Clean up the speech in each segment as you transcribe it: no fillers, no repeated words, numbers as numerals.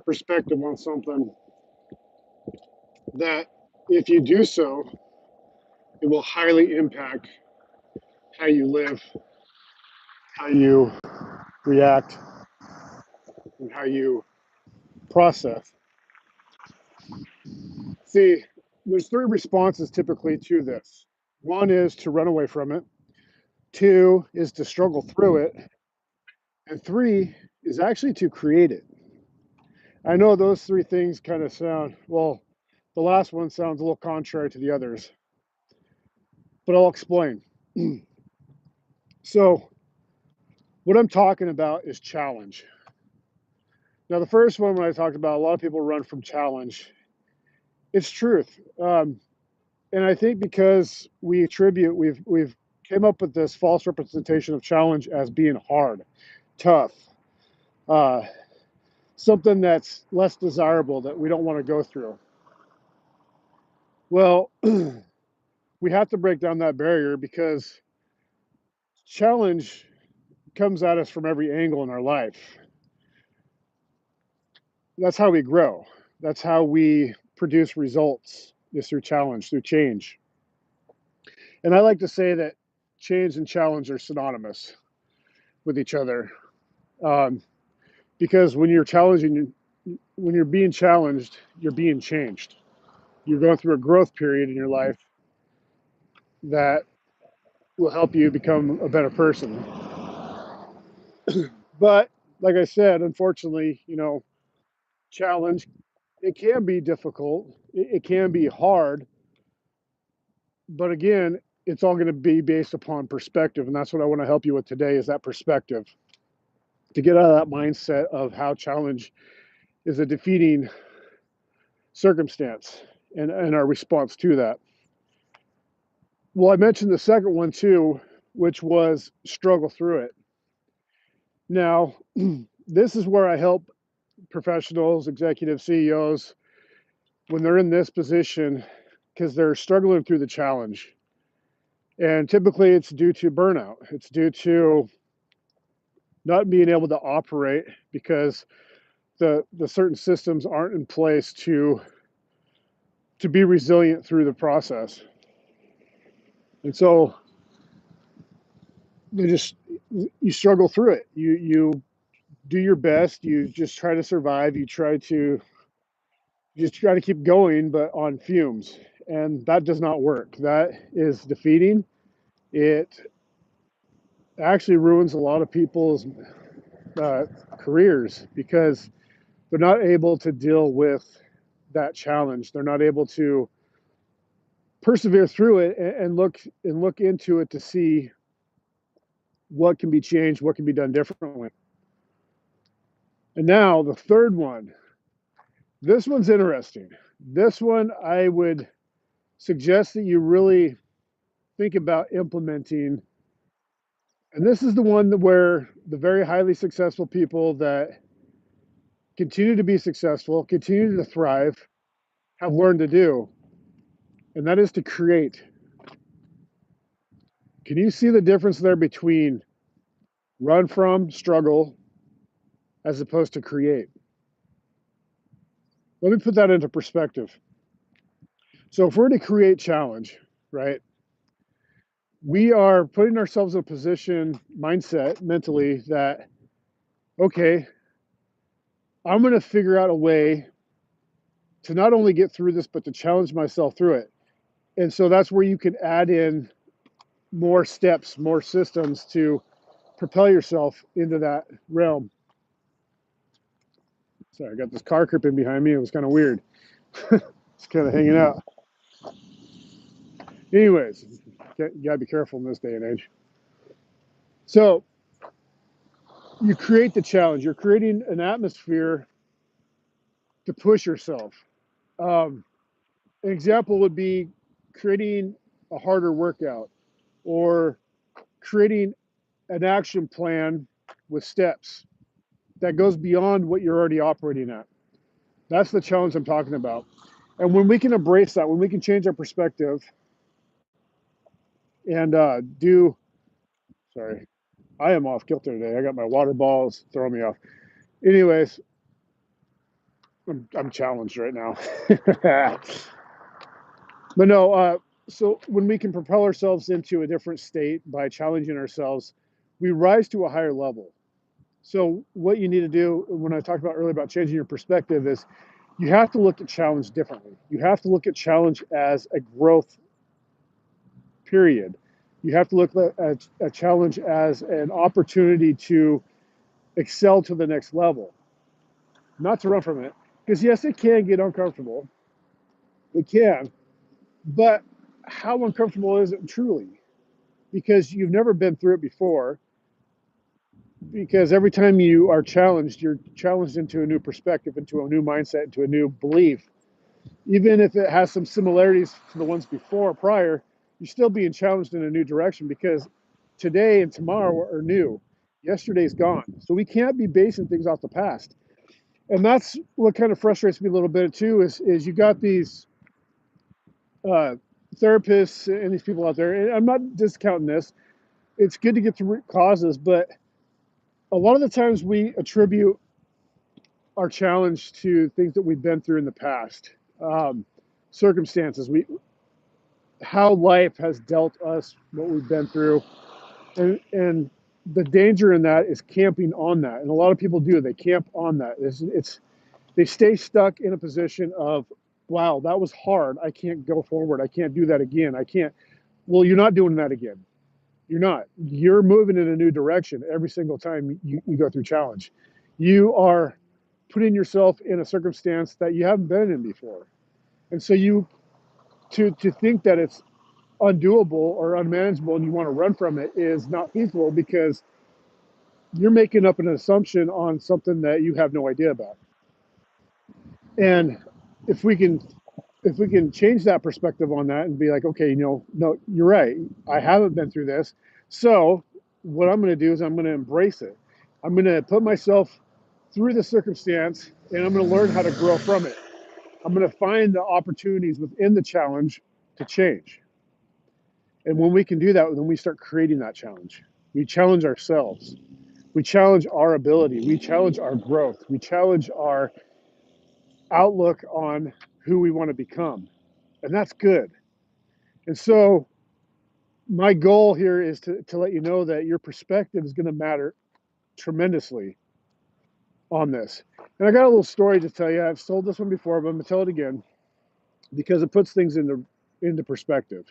perspective on something, that if you do so, it will highly impact how you live, how you react, and how you process. See, there's three responses typically to this. One is to run away from it, two is to struggle through it, and three is actually to create it. I know those three things kind of sound, well, the last one sounds a little contrary to the others, but I'll explain. So, what I'm talking about is challenge. Now, the first one, when I talked about a lot of people run from challenge, it's truth. And I think because we've came up with this false representation of challenge as being hard, tough, uh, something that's less desirable that we don't want to go through. Well, we have to break down that barrier because challenge comes at us from every angle in our life. That's how we grow. That's how we produce results, is through challenge, through change. And I like to say that change and challenge are synonymous with each other. Um, because when you're being challenged, you're being changed. You're going through a growth period in your life that will help you become a better person. But like I said, unfortunately, challenge, it can be difficult. It can be hard. But again, it's all going to be based upon perspective. And that's what I want to help you with today, is that perspective, to get out of that mindset of how challenge is a defeating circumstance, and our response to that. Well, I mentioned the second one too, which was struggle through it. Now, this is where I help professionals, executive CEOs, when they're in this position, because they're struggling through the challenge. And typically it's due to burnout. It's due to not being able to operate because the certain systems aren't in place to be resilient through the process. And so you struggle through it. You do your best. You just try to survive. You just try to keep going, but on fumes. And that does not work. That is defeating. It actually ruins a lot of people's careers because they're not able to deal with that challenge. They're not able to persevere through it and look into it to see what can be changed, what can be done differently. And now the third one. This one's interesting. This one I would suggest that you really think about implementing. And this is the one where the very highly successful people that continue to be successful, continue to thrive, have learned to do. And that is to create. Can you see the difference there between run from, struggle, as opposed to create? Let me put that into perspective. So if we're to create challenge, right, we are putting ourselves in a position, mindset, mentally, that, okay, I'm going to figure out a way to not only get through this, but to challenge myself through it. And so that's where you can add in more steps, more systems to propel yourself into that realm. Sorry, I got this car creeping behind me. It was kind of weird. It's kind of hanging out. Anyways, you gotta be careful in this day and age. So you create the challenge. You're creating an atmosphere to push yourself. An example would be creating a harder workout, or creating an action plan with steps that goes beyond what you're already operating at. That's the challenge I'm talking about. And when we can embrace that, when we can change our perspective and sorry, I am off kilter today. I got my water balls throwing me off. Anyways, I'm challenged right now. But no, so when we can propel ourselves into a different state by challenging ourselves, we rise to a higher level. So what you need to do, when I talked about earlier about changing your perspective, is you have to look at challenge differently. You have to look at challenge as a growth period. You have to look at a challenge as an opportunity to excel to the next level, not to run from it. Because yes, it can get uncomfortable. It can, but how uncomfortable is it truly? Because you've never been through it before. Because every time you are challenged, you're challenged into a new perspective, into a new mindset, into a new belief. Even if it has some similarities to the ones before, prior, you're still being challenged in a new direction because today and tomorrow are new. Yesterday's gone. So we can't be basing things off the past. And that's what kind of frustrates me a little bit too, is you got these uh, therapists and these people out there, and I'm not discounting this. It's good to get to root causes, but a lot of the times we attribute our challenge to things that we've been through in the past, circumstances, how life has dealt us what we've been through, and the danger in that is camping on that, and a lot of people do. They camp on that. It's they stay stuck in a position of, wow, that was hard. I can't go forward. I can't do that again. I can't. Well, you're not doing that again. You're not. You're moving in a new direction every single time you go through challenge. You are putting yourself in a circumstance that you haven't been in before. And so to think that it's undoable or unmanageable and you want to run from it is not feasible because you're making up an assumption on something that you have no idea about. And if we can if we can change that perspective on that and be like, okay, no, you're right. I haven't been through this. So what I'm going to do is I'm going to embrace it. I'm going to put myself through the circumstance and I'm going to learn how to grow from it. I'm going to find the opportunities within the challenge to change. And when we can do that, then we start creating that challenge. We challenge ourselves. We challenge our ability. We challenge our growth. We challenge our outlook on who we want to become. And that's good. And so my goal here is to let you know that your perspective is going to matter tremendously on this. And I got a little story to tell you. I've told this one before, but I'm going to tell it again because it puts things into perspective.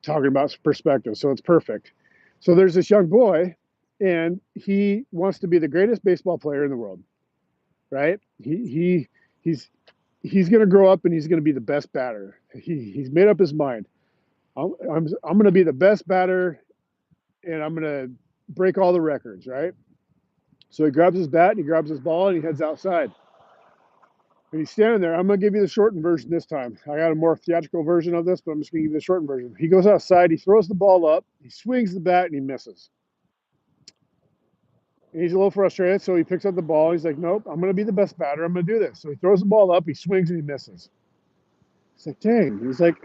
Talking about perspective, so it's perfect. So there's this young boy, and he wants to be the greatest baseball player in the world, right? He's going to grow up and he's going to be the best batter. He's made up his mind. I'm going to be the best batter, and I'm going to break all the records, right? So he grabs his bat and he grabs his ball and he heads outside. And he's standing there. I'm going to give you the shortened version this time. I got a more theatrical version of this, but I'm just going to give you the shortened version. He goes outside, he throws the ball up, he swings the bat, and he misses. And he's a little frustrated, so he picks up the ball. He's like, nope, I'm going to be the best batter. I'm going to do this. So he throws the ball up, he swings, and he misses. He's like, dang. He's like,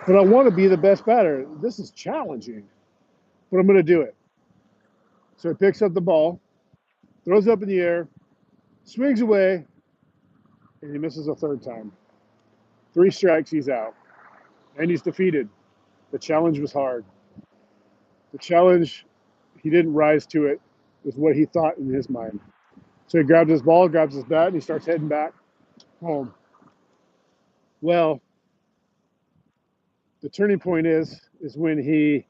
but I want to be the best batter. This is challenging, but I'm going to do it. So he picks up the ball, throws it up in the air, swings away, and he misses a third time. 3 strikes, he's out. And he's defeated. The challenge was hard. The challenge, he didn't rise to it with what he thought in his mind. So he grabs his ball, grabs his bat, and he starts heading back home. Well, the turning point is when he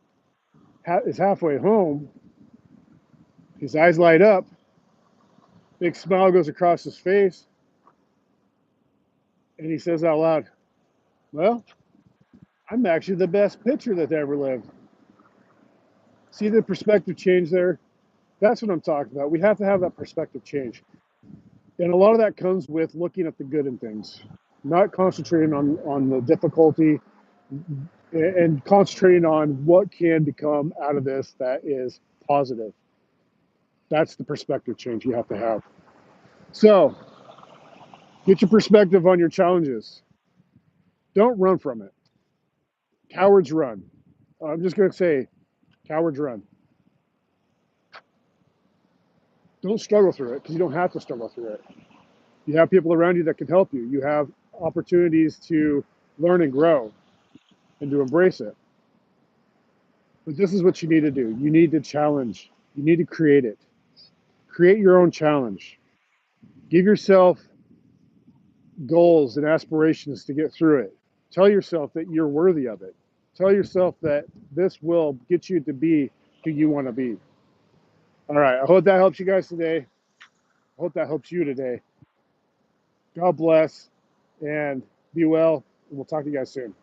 is halfway home, his eyes light up, big smile goes across his face, and he says out loud, well, I'm actually the best pitcher that ever lived. See the perspective change there? That's what I'm talking about. We have to have that perspective change. And a lot of that comes with looking at the good in things, not concentrating on the difficulty and concentrating on what can become out of this that is positive. That's the perspective change you have to have. So get your perspective on your challenges. Don't run from it. Cowards run. I'm just going to say, cowards run. Don't struggle through it because you don't have to struggle through it. You have people around you that can help you. You have opportunities to learn and grow and to embrace it. But this is what you need to do. You need to challenge. You need to create it. Create your own challenge. Give yourself goals and aspirations to get through it. Tell yourself that you're worthy of it. Tell yourself that this will get you to be who you want to be. All right. I hope that helps you guys today. I hope that helps you today. God bless and be well. And we'll talk to you guys soon.